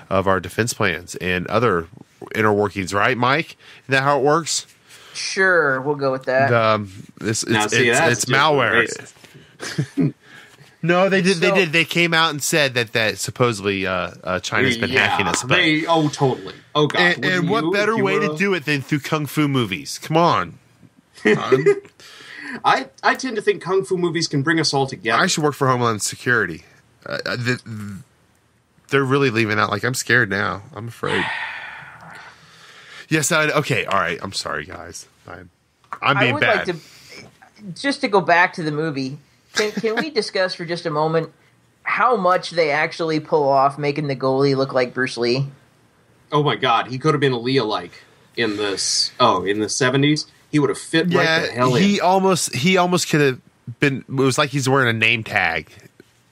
of our defense plans and other inner workings. Right, Mike? Isn't that how it works? Sure, we'll go with that. It's That's malware. racist. No, they did. So- They came out and said that supposply China's been hacking us. But, Totally. Oh, God. and what better way to do it than through kung fu movies? Come on. I tend to think kung fu movies can bring us all together. I should work for Homeland Security. They're really leaving out. Like, I'm scared now. I'm afraid. Yes. Okay. All right. I'm sorry, guys. I'm being would bad. like to just to go back to the movie. Can we discuss for just a moment how much they actually pull off making the goalie look like Bruce Lee? Oh, my God. He could have been a Lee-alike in this. Oh, in the 70s? He would have fit right the hell in. He almost could have been. It was like he's wearing a name tag,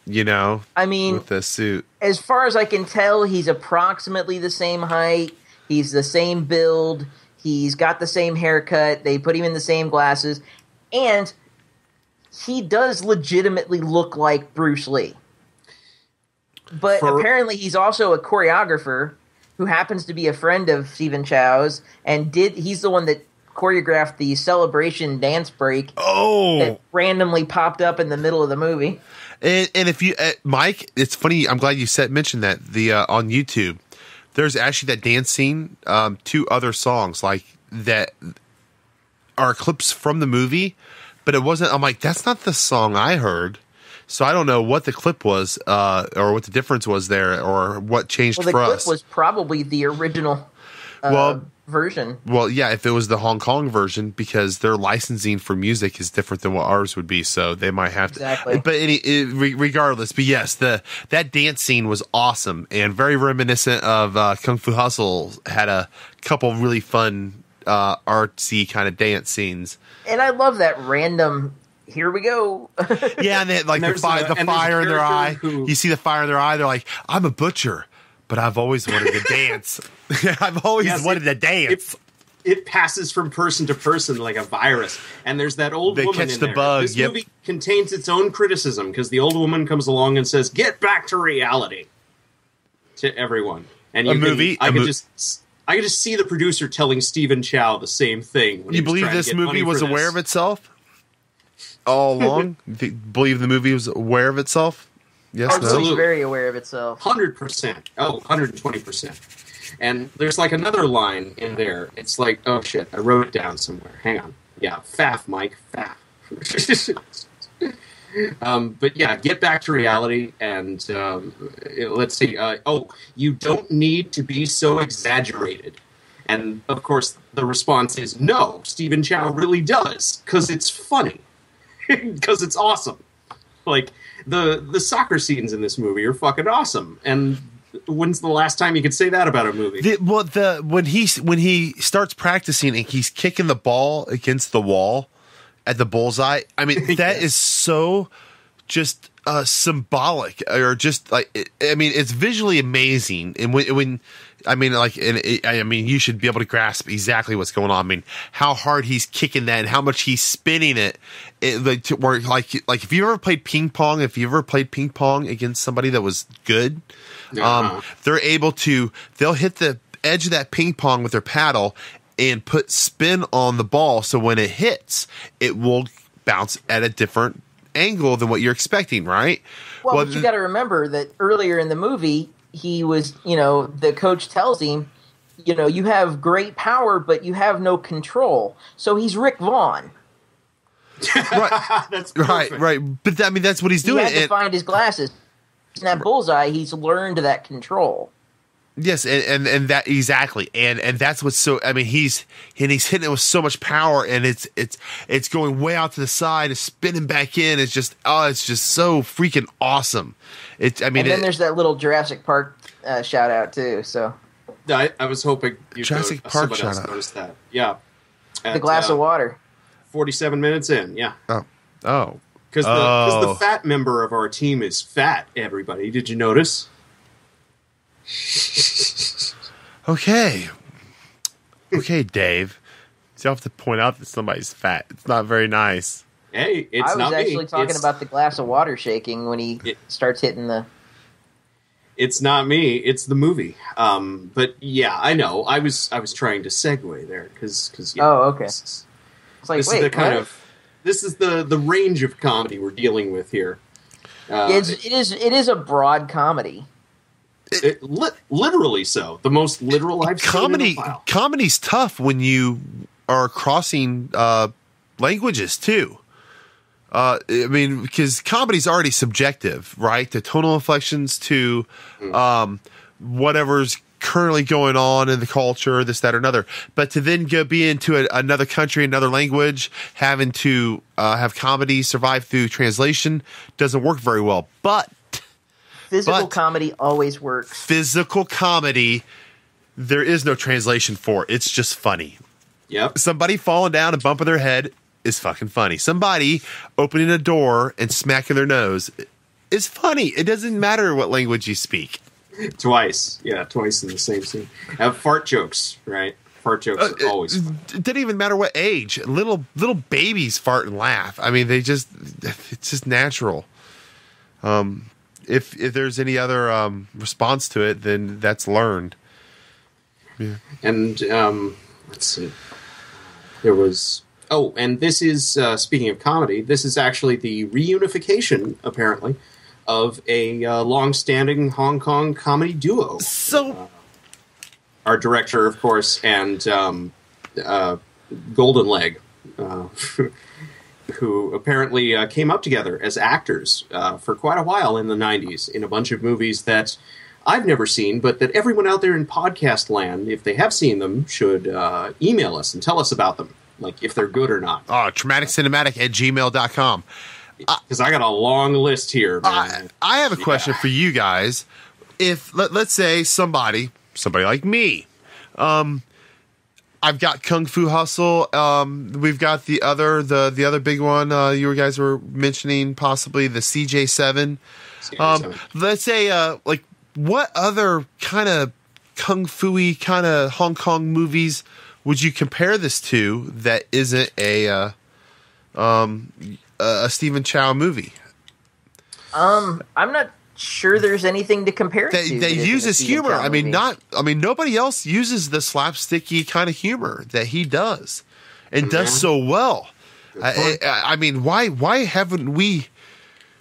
you know. I mean, with the suit. As far as I can tell, he's approximately the same height. He's the same build. He's got the same haircut. They put him in the same glasses. And he does legitimately look like Bruce Lee. But apparently he's also a choreographer who happens to be a friend of Stephen Chow's. And he's the one that choreographed the celebration dance break that randomly popped up in the middle of the movie. And if you, Mike, it's funny. I'm glad you mentioned that on YouTube. There's actually that dance scene, 2 other songs like that are clips from the movie, but it wasn't. I'm like, that's not the song I heard. So I don't know what the clip was, or what the difference was there, or what changed for us. The clip was probably the original version. Well, yeah, if it was the Hong Kong version, because their licensing for music is different than what ours would be, so they might have to. Exactly. But regardless, but yes, that dance scene was awesome and very reminiscent of Kung Fu Hustle. Had a couple really fun artsy kind of dance scenes. And I love that random. Here we go. Yeah, and they, like the fire in their eye. You see the fire in their eye. They're like, "I'm a butcher, but I've always wanted to dance. I've always wanted to dance." It passes from person to person like a virus. And there's that old woman catch in the there. bug. This movie contains its own criticism because the old woman comes along and says, "Get back to reality," to everyone. And I could just see the producer telling Stephen Chow the same thing. When You believe this movie was aware of itself all along? You believe the movie was aware of itself? Yes, Absolutely. It's very aware of itself. 100%. Oh, 120%. And there's like another line in there. It's like, oh shit, I wrote it down somewhere. Hang on. Yeah, faff, Mike, faff. But yeah, get back to reality and let's see. You don't need to be so exaggerated. And of course, the response is no, Stephen Chow really does, because it's funny. Because it's awesome. Like, the soccer scenes in this movie are fucking awesome. And when's the last time you could say that about a movie? When he starts practicing and he's kicking the ball against the wall, at the bullseye. I mean, that is so just symbolic, or just like, I mean, it's visually amazing. And when I mean, like, I mean, you should be able to grasp exactly what's going on. I mean, how hard he's kicking that and how much he's spinning it. Like if you ever played ping pong, against somebody that was good, they're able to, they'll hit the edge of that ping pong with their paddle and put spin on the ball. So when it hits, it will bounce at a different angle than what you're expecting, right? Well, but you got to remember that earlier in the movie, he was, the coach tells him, you have great power, but you have no control. So he's Rick Vaughn. Right. That's perfect. Right. But I mean, that's what he's doing. He had to find his glasses. In that bullseye, he's learned that control. Yes, and that exactly, and that's what's so. I mean, he's hitting it with so much power, and it's going way out to the side, it's spinning back in. It's just so freaking awesome. And then there's that little Jurassic Park shout out too. So I was hoping Jurassic Park shout out. Noticed that. Yeah, the glass of water. 47 minutes in. Yeah. Oh. Because the fat member of our team is fat. Everybody, did you notice? Okay, Dave. So you have to point out that somebody's fat. It's not very nice. Hey, it's not me. I was actually talking about the glass of water shaking when he starts hitting the... It's not me. It's the movie. But yeah, I know. I was trying to segue there because oh, okay. It's like, this is the kind of... This is the range of comedy we're dealing with here. It is a broad comedy. Literally so. The most literal I've seen in a while. Comedy's tough when you are crossing languages too. I mean, because comedy's already subjective, right? The tonal inflections to whatever's currently going on in the culture, this, that, or another. But to then be into another country, another language, having to have comedy survive through translation doesn't work very well. But physical comedy always works. Physical comedy, there is no translation for it. It's just funny. Yep. Somebody falling down and bumping their head is fucking funny. Somebody opening a door and smacking their nose is funny. It doesn't matter what language you speak. Twice. Yeah, twice in the same scene. Fart jokes, right? Fart jokes are always fun. It didn't even matter what age. Little babies fart and laugh. I mean, it's just natural. If there's any other response to it, then that's learned. Yeah. And let's see. There was... Oh, and this is, speaking of comedy, this is actually the reunification, apparently, of a long-standing Hong Kong comedy duo. So... our director, of course, and Golden Leg, who apparently came up together as actors for quite a while in the 90s in a bunch of movies that I've never seen, but that everyone out there in podcast land, if they have seen them, should email us and tell us about them, like if they're good or not. Oh, traumaticcinematic@gmail.com. Because I got a long list here, man. I have a question for you guys. If, let's say, somebody like me, I've got Kung Fu Hustle. We've got the other big one you guys were mentioning, possibly the CJ7. Let's say, like, what other kind of Kung Fu-y kind of Hong Kong movies would you compare this to that isn't a Stephen Chow movie? I'm not sure there's anything to compare it to. That uses humor. I mean, nobody else uses the slapsticky kind of humor that he does, and does so well. I mean, why haven't we?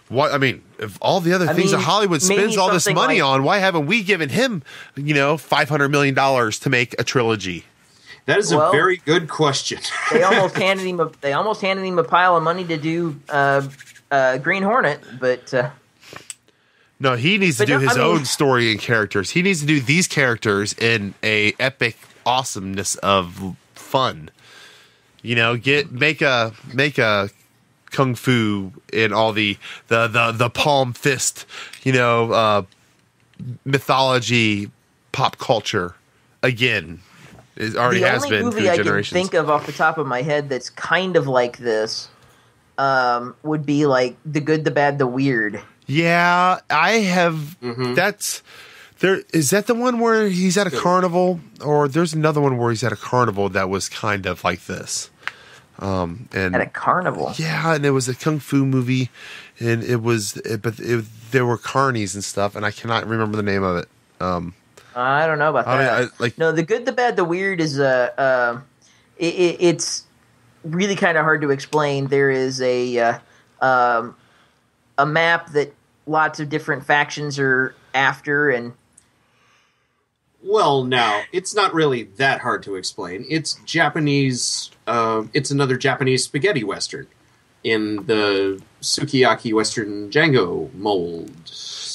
I mean, if all the other things that Hollywood spends all this money on, why haven't we given him, $500 million to make a trilogy? That is a very good question. They almost handed him a pile of money to do Green Hornet, but. No, he needs to do his own story and characters. He needs to do these characters in a epic awesomeness of fun. Make a kung fu in all the palm fist, mythology, pop culture again. It already has been through generations. The only movie I can think of off the top of my head that's kind of like this would be like The Good, the Bad, the Weird. Yeah, I have. That's there. Is that the one where he's at a carnival, or there's another one where he's at a carnival that was kind of like this? And At a carnival. yeah, and it was a kung fu movie, and there were carnies and stuff, and I cannot remember the name of it. I don't know about that. No, The Good, the Bad, the Weird is it's really kind of hard to explain. There is a map that lots of different factions are after, and Well, now, it's not really that hard to explain. It's Japanese, it's another Japanese spaghetti western in the sukiyaki western Django mold.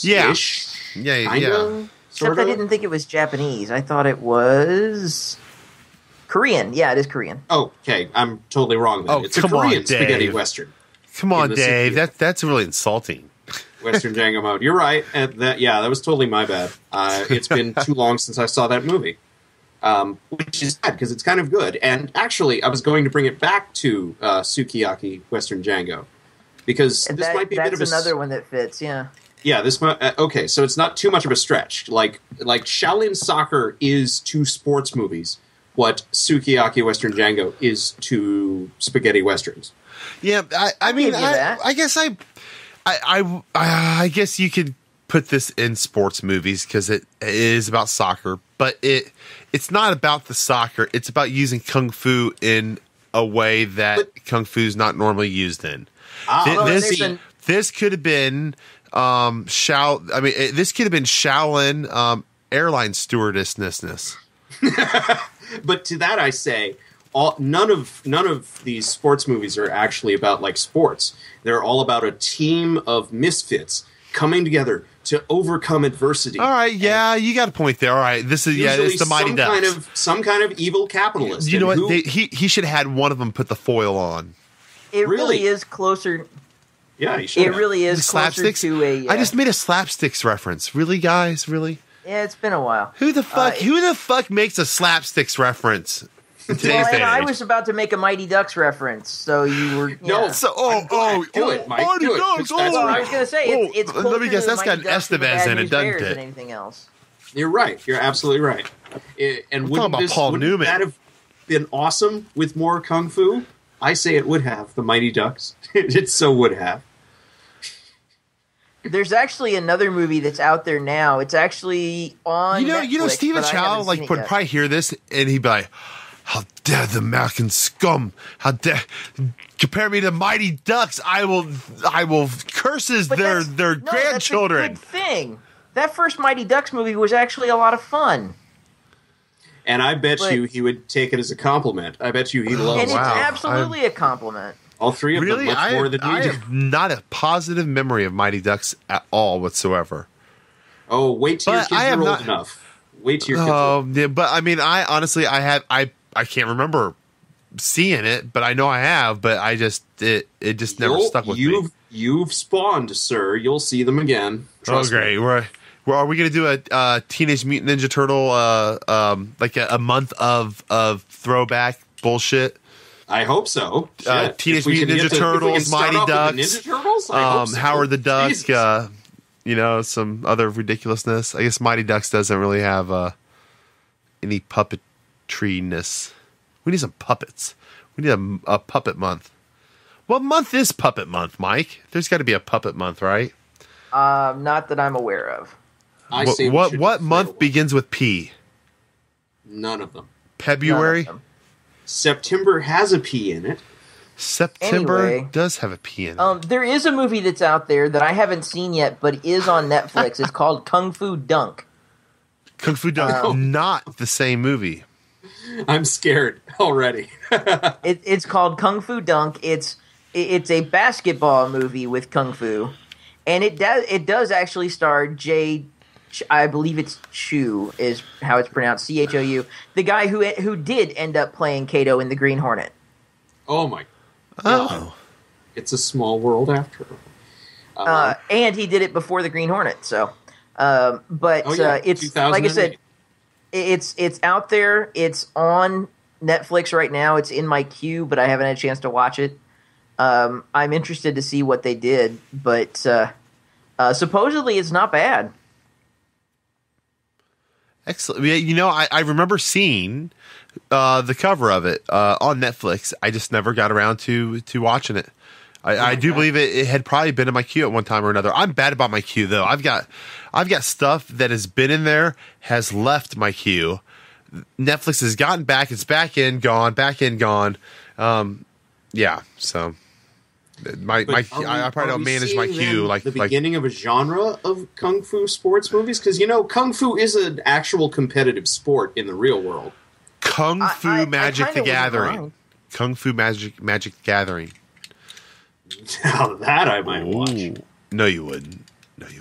Yeah. Kinda, except sorta. I didn't think it was Japanese. I thought it was Korean. Yeah, it is Korean. Oh, okay, I'm totally wrong then. Oh, It's a come on, Korean spaghetti Dave. western. Come on, the Dave. sukiyaki. That's really insulting. Western Django mode. You're right. That was totally my bad. It's been too long since I saw that movie, which is sad because it's kind of good. And actually, I was going to bring it back to Sukiyaki Western Django because this might be a bit of another one that fits. Yeah. Yeah, this might. Okay, so it's not too much of a stretch. Like Shaolin Soccer is to sports movies what Sukiyaki Western Django is to spaghetti westerns. Yeah, I mean, give you that. I guess I guess you could put this in sports movies because it is about soccer, but it's not about the soccer. It's about using kung fu in a way that kung fu is not normally used in. This could have been this could have been Shaolin airline stewardessness. But to that I say, none of these sports movies are actually about like sports. They're all about a team of misfits coming together to overcome adversity. All right, yeah, you got a point there. All right, this is it's the Mighty Ducks. Some kind of evil capitalist. You know what? He should have had one of them put the foil on. It Really? really is closer. Yeah, he should. It really is closer Slapsticks. to a. I just made a slapsticks reference. Really, guys? Really? Yeah, it's been a while. Who the fuck makes a slapsticks reference in today's Well, day and and I age? was about to make a Mighty Ducks reference, so you were. No, yeah. So, do it, Mike. Mighty Do it, Ducks, 'cause that's Well, I right. was going to say it's closer let me guess, to the that's got Mighty an Ducks with the Estevez Bad in it, News doesn't Bears it? than anything else. You're right. You're absolutely right. And wouldn't about Paul wouldn't Newman. that have been awesome with more kung fu? I say it would have. The Mighty Ducks. It so would have. There's actually another movie that's out there now. It's actually on. You know, Netflix, Stephen but I Chow haven't like seen it would yet. probably hear this and he'd be like, "How dare the American scum? How dare compare me to Mighty Ducks? I will curses But their that's- no, grandchildren." That's a good thing. That first Mighty Ducks movie was actually a lot of fun, And I bet But- you he would take it as a compliment. I bet you he loves and wow. it's absolutely a compliment. all three of Really, them much more than I we do. have not a positive memory of Mighty Ducks at all whatsoever. Oh, wait till your But kids I are am old not- enough. Wait till your kids are old. Yeah, but I mean, I honestly, I can't remember seeing it, but I know I have. But I just it just never stuck with me. You've spawned, sir. You'll see them again. Oh, Trust me. great! Are we going to do a Teenage Mutant Ninja Turtle like a month of throwback bullshit? I hope so. Shit. Teenage If we can Mutant get Ninja to- if we can Turtles, start Mighty off with the Ducks, Ninja Turtles? I hope so. Howard the Duck, Jesus. some other ridiculousness. I guess Mighty Ducks doesn't really have any puppetry-ness. We need some puppets. We need a puppet month. What month is puppet month, Mike? There's got to be a puppet month, right? Not that I'm aware of. I say we should What declare month one. begins with P? None of them. February? None of them. September has a P in it. September Anyway. does have a P in it. There is a movie that's out there that I haven't seen yet, but is on Netflix. It's called Kung Fu Dunk. Kung Fu Dunk, not the same movie. I'm scared already. It's called Kung Fu Dunk. It's a basketball movie with kung fu, and it does actually star I believe it's Chu is how it's pronounced, Chou, the guy who did end up playing Kato in the Green Hornet. Oh my! Oh. It's a small world after all. And he did it before the Green Hornet. So, but Oh, yeah, it's like I 2008. said, it's out there. It's on Netflix right now. It's in my queue, but I haven't had a chance to watch it. I'm interested to see what they did, but supposedly it's not bad. Excellent. Yeah, I remember seeing the cover of it on Netflix. I just never got around to watching it. I do believe it had probably been in my queue at one time or another. I'm bad about my queue though. I've got stuff that has been in there, has left my queue. Netflix has gotten back. It's back in, gone, back in, gone. Yeah. So I probably don't manage my queue like the beginning of a genre of kung fu sports movies, because kung fu is an actual competitive sport in the real world. Kung Fu Magic the Gathering. Kung Fu Magic the Gathering. Now that I might watch. Ooh. No, you wouldn't.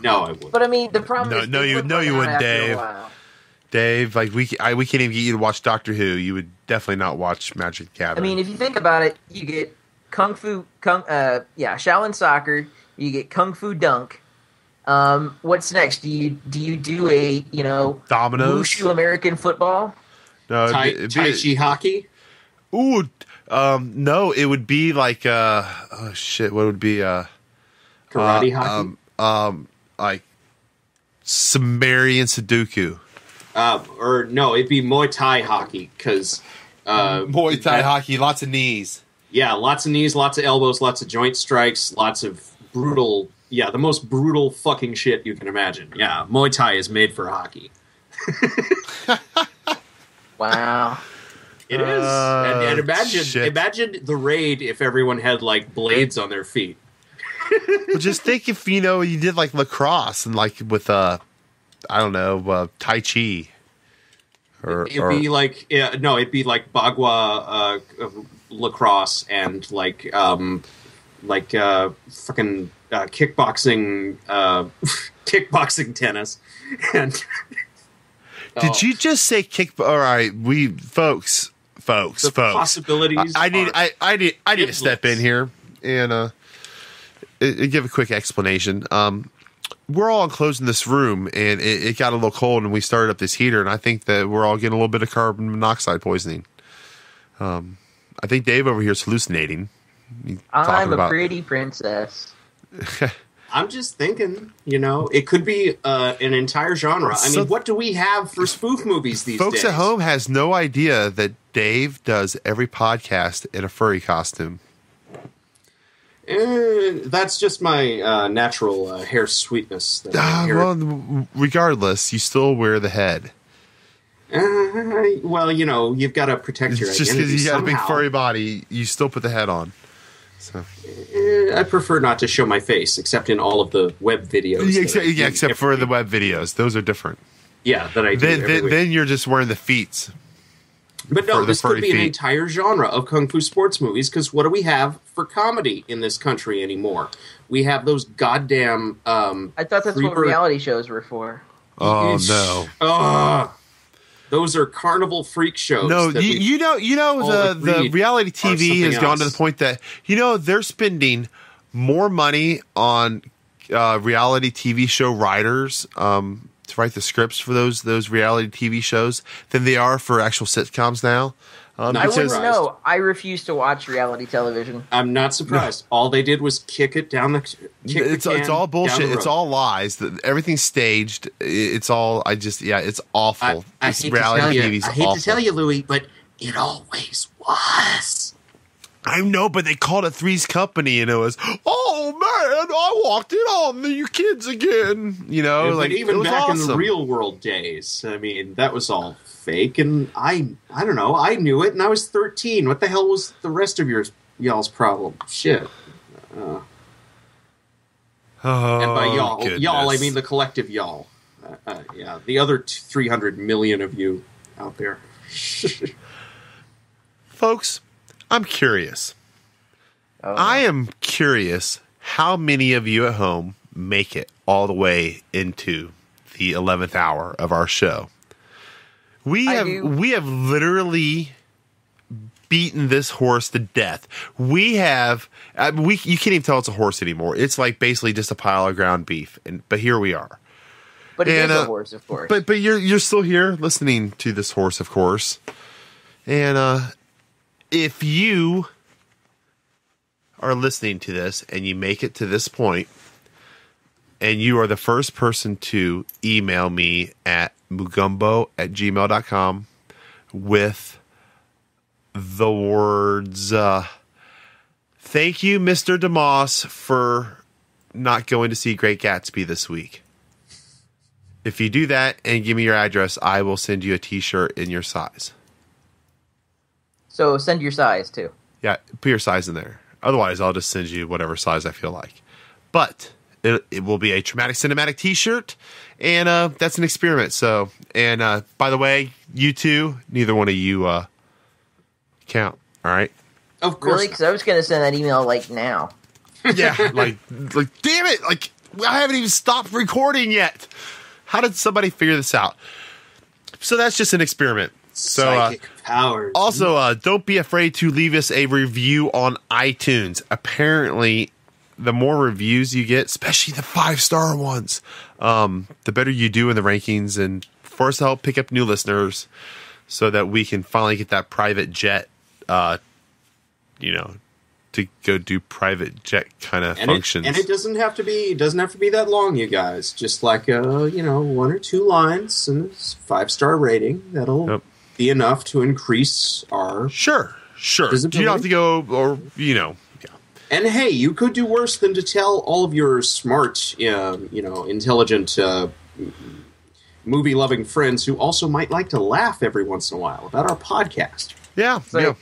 No, I wouldn't. But I mean, the problem is you wouldn't, Dave. Dave, like we can't even get you to watch Doctor Who. You would definitely not watch Magic the Gathering. I mean, if you think about it, you get Shaolin Soccer. You get Kung Fu Dunk. What's next? Do you do a Dominoes, Wushu American football? No, Tai Chi hockey. Ooh, no, it would be like oh shit, what would it be Karate hockey. Like Sumerian Sudoku. Or no, it'd be Muay Thai hockey, because Muay Thai hockey, lots of knees. Yeah, lots of knees, lots of elbows, lots of joint strikes, lots of brutal. Yeah, the most brutal fucking shit you can imagine. Yeah, Muay Thai is made for hockey. Wow. It is. And imagine the raid if everyone had like blades on their feet. Well, just think if you did like lacrosse and like with Tai Chi. It'd be like Bagua lacrosse and fucking kickboxing kickboxing tennis. And did you just say kick? All right, folks. Possibilities. I need to step in here and give a quick explanation. We're all enclosed in this room, and it got a little cold, and we started up this heater, and I think that we're all getting a little bit of carbon monoxide poisoning. I think Dave over here is hallucinating. I'm a pretty princess. I'm just thinking, it could be an entire genre. I mean, what do we have for spoof movies these days? Folks at home has no idea that Dave does every podcast in a furry costume. That's just my natural hair sweetness. Well, regardless, you still wear the head. Well, you've got to protect your identity. Just because you got a big somehow. furry body, you still put the head on. So I prefer not to show my face, except in all of the web videos. Except for the web videos. Those are different. Yeah, that I do. Then you're just wearing the feet. But no, this could be an entire genre of kung fu sports movies, because what do we have for comedy in this country anymore? We have those goddamn... I thought that's what reality shows were for. Oh, no. Those are carnival freak shows. No, the reality TV has gone to the point that, they're spending more money on reality TV show writers to write the scripts for those reality TV shows than they are for actual sitcoms now. I wouldn't know. I refuse to watch reality television. I'm not surprised. No. All they did was kick it down the. It's all bullshit. It's all lies. Everything's staged. It's all. It's awful. I hate to tell you, Louis, but it always was. I know, but they called it Three's Company, and it was, oh man, I walked in on you kids again. But even back awesome. in the real world days, I mean, that was all fake, and I don't know, I knew it, and I was 13. What the hell was the rest of y'all's problem? Shit. And by y'all, I mean the collective y'all. The other 300 million of you out there. Folks, I'm curious. I am curious how many of you at home make it all the way into the 11th hour of our show. We have literally beaten this horse to death. We have you can't even tell it's a horse anymore. It's like basically just a pile of ground beef. But here we are. But it is a horse, of course. But you're still here listening to this horse, of course. And if you are listening to this and you make it to this point, and you are the first person to email me at mugumbo@gmail.com with the words, thank you, Mr. DeMoss, for not going to see Great Gatsby this week. If you do that and give me your address, I will send you a t-shirt in your size. So send your size, too. Yeah, put your size in there. Otherwise, I'll just send you whatever size I feel like. But it will be a Traumatic Cinematic t-shirt, and that's an experiment. So, and by the way, you two, neither one of you count, all right? Of course. Really? Because I was going to send that email, like, now. Yeah, like, damn it! Like, I haven't even stopped recording yet. How did somebody figure this out? So that's just an experiment. So, Psychic powers. Also, don't be afraid to leave us a review on iTunes. Apparently, the more reviews you get, especially the 5-star ones, the better you do in the rankings, and for us to help pick up new listeners so that we can finally get that private jet, to go do private jet kind of functions. And it doesn't have to be that long, you guys. Just like 1 or 2 lines and 5-star rating. That'll be enough to increase our Sure. visibility. You don't have to go, or yeah. And hey, you could do worse than to tell all of your smart, intelligent, movie-loving friends who also might like to laugh every once in a while about our podcast. Yeah. Like,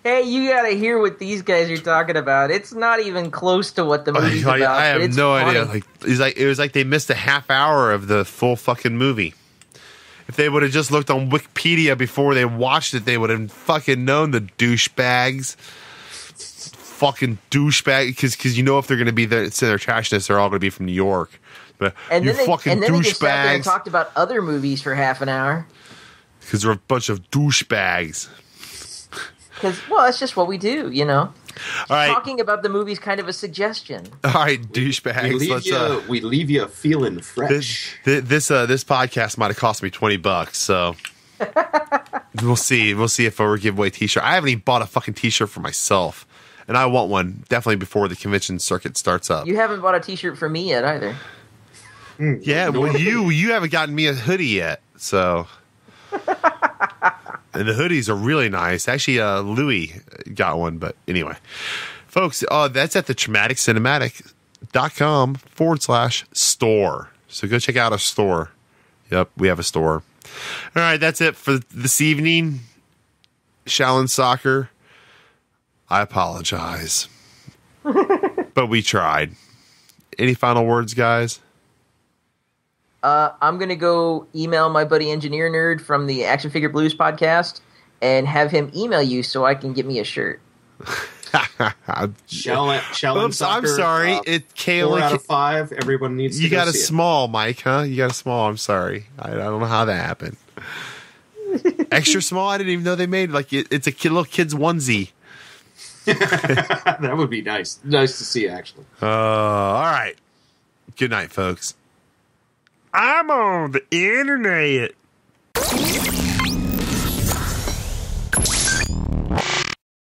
hey, you got to hear what these guys are talking about. It's not even close to what the movie's about. I have it's no funny. idea. It was like they missed a half hour of the full fucking movie. If they would have just looked on Wikipedia before they watched it, they would have fucking known, the douchebags. Fucking douchebag, because if they're going to be there, it's in their trashness, they're all going to be from New York. But And you then fucking they just sat there and douchebags, talked about other movies for half an hour. because they're a bunch of douchebags. Because, well, that's just what we do, All right, Talking about the movie's kind of a suggestion. all right, douchebags. We leave you feeling fresh. This podcast might have cost me $20, so we'll see. We'll see if I ever give away a t-shirt. I haven't even bought a fucking t-shirt for myself, and I want one definitely before the convention circuit starts up. You haven't bought a t-shirt for me yet, either. Yeah, well, you haven't gotten me a hoodie yet, so. And the hoodies are really nice. Actually, Louis got one, but anyway. Folks, that's at the traumaticcinematic.com/store. So go check out our store. Yep, we have a store. All right, that's it for this evening. Shaolin Soccer. I apologize. But we tried. Any final words, guys? I'm going to go email my buddy Engineer Nerd from the Action Figure Blues podcast and have him email you so I can get me a shirt. Shaolin Oops, Soccer, I'm sorry. 4 out of 5. Everyone needs to You go got a see it. small, Mike, huh? You got a small. I'm sorry. I don't know how that happened. Extra small? I didn't even know they made it's a little kid's onesie. That would be nice. Nice to see, actually. All right. Good night, folks. I'm on the internet.